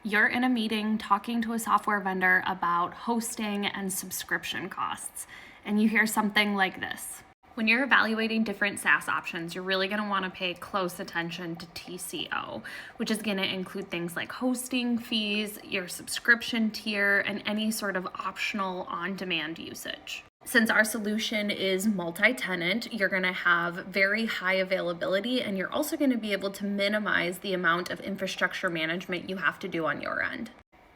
You're in a meeting talking to a software vendor about hosting and subscription costs, and you hear something like this. When you're evaluating different SaaS options, you're really going to want to pay close attention to TCO, which is going to include things like hosting fees, your subscription tier, and any sort of optional on-demand usage. Since our solution is multi-tenant, you're going to have very high availability, and you're also going to be able to minimize the amount of infrastructure management you have to do on your end.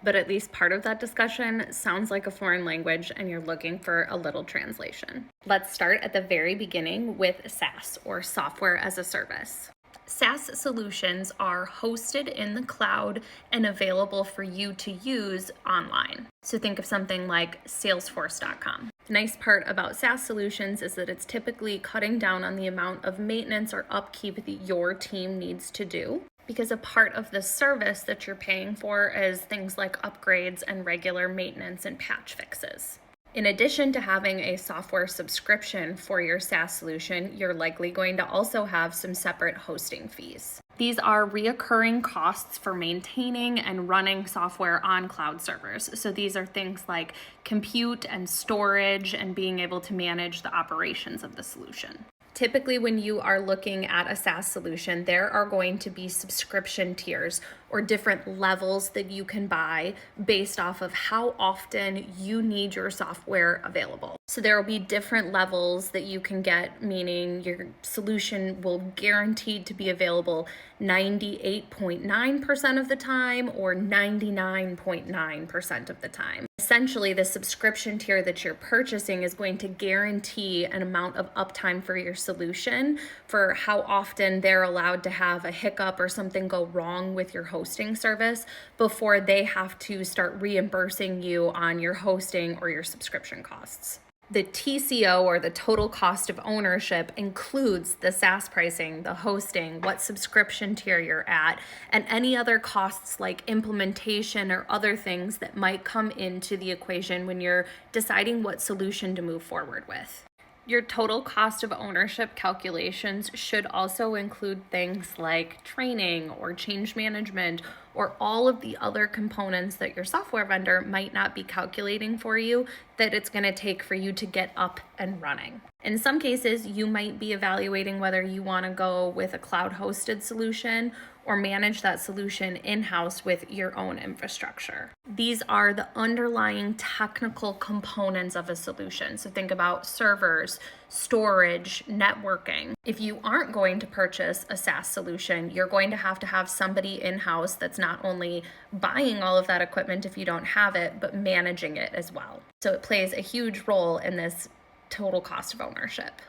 But at least part of that discussion sounds like a foreign language and you're looking for a little translation. Let's start at the very beginning with SaaS, or software as a service. SaaS solutions are hosted in the cloud and available for you to use online. So think of something like Salesforce.com. The nice part about SaaS solutions is that it's typically cutting down on the amount of maintenance or upkeep that your team needs to do, because a part of the service that you're paying for is things like upgrades and regular maintenance and patch fixes. In addition to having a software subscription for your SaaS solution, you're likely going to also have some separate hosting fees. These are reoccurring costs for maintaining and running software on cloud servers. So these are things like compute and storage and being able to manage the operations of the solution. Typically, when you are looking at a SaaS solution, there are going to be subscription tiers or different levels that you can buy based off of how often you need your software available. So there will be different levels that you can get, meaning your solution will guaranteed to be available 98.9% of the time or 99.9% of the time. Essentially, the subscription tier that you're purchasing is going to guarantee an amount of uptime for your solution for how often they're allowed to have a hiccup or something go wrong with your hosting service before they have to start reimbursing you on your hosting or your subscription costs. The TCO, or the total cost of ownership, includes the SaaS pricing, the hosting, what subscription tier you're at, and any other costs like implementation or other things that might come into the equation when you're deciding what solution to move forward with. Your total cost of ownership calculations should also include things like training or change management or all of the other components that your software vendor might not be calculating for you that it's going to take for you to get up and running. In some cases, you might be evaluating whether you want to go with a cloud-hosted solution or manage that solution in-house with your own infrastructure. These are the underlying technical components of a solution. So think about servers, storage, networking. If you aren't going to purchase a SaaS solution, you're going to have somebody in-house that's not only buying all of that equipment if you don't have it, but managing it as well. So it plays a huge role in this total cost of ownership.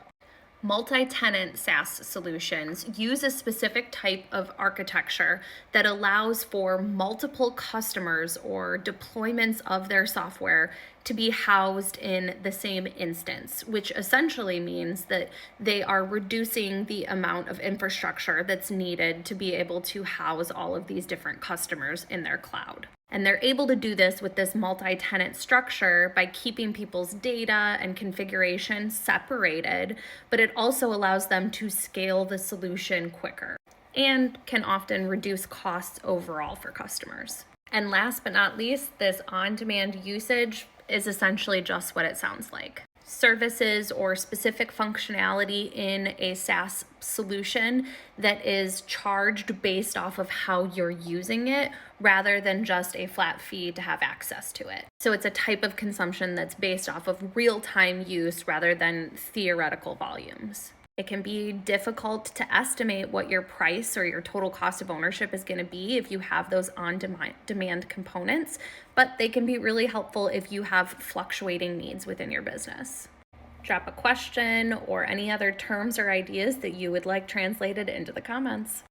Multi-tenant SaaS solutions use a specific type of architecture that allows for multiple customers or deployments of their software to be housed in the same instance, which essentially means that they are reducing the amount of infrastructure that's needed to be able to house all of these different customers in their cloud. And they're able to do this with this multi-tenant structure by keeping people's data and configuration separated, but it also allows them to scale the solution quicker and can often reduce costs overall for customers. And last but not least, this on-demand usage is essentially just what it sounds like. Services or specific functionality in a SaaS solution that is charged based off of how you're using it rather than just a flat fee to have access to it. So it's a type of consumption that's based off of real-time use rather than theoretical volumes. It can be difficult to estimate what your price or your total cost of ownership is going to be if you have those on-demand components, but they can be really helpful if you have fluctuating needs within your business. Drop a question or any other terms or ideas that you would like translated into the comments.